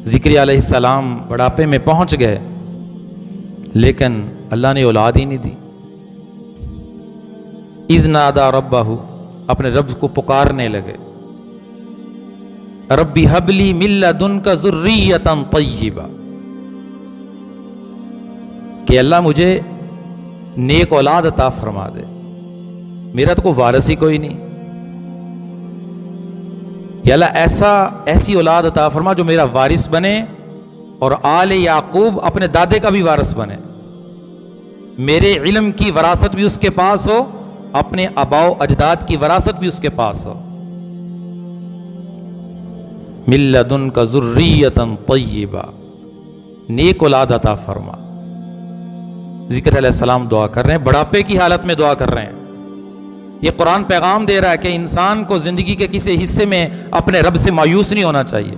ज़िक्र अलैहिस्सलाम बुढ़ापे में पहुंच गए, लेकिन अल्लाह ने औलाद ही नहीं दी। इज़ नादा रब्बहू, अपने रब को पुकारने लगे, रब्बी हबली मिन लदुनका ज़ुर्रियतन तय्यिबा, कि अल्लाह मुझे नेक औलाद अता फरमा दे, मेरा तो कोई वारिस ही कोई नहीं। या अल्लाह ऐसी औलाद अता फरमा जो मेरा वारिस बने और आले याकूब अपने दादे का भी वारिस बने, मेरे इल्म की वरासत भी उसके पास हो, अपने अबाओ अजदाद की वरासत भी उसके पास हो। मिन लदुनका ज़ुर्रियतन तय्यिबा, नेक औलाद अता फरमा। ज़िक्र अलैहिस्सलाम दुआ कर रहे हैं, बुढ़ापे की हालत में दुआ कर रहे हैं। ये कुरान पैगाम दे रहा है कि इंसान को जिंदगी के किसी हिस्से में अपने रब से मायूस नहीं होना चाहिए।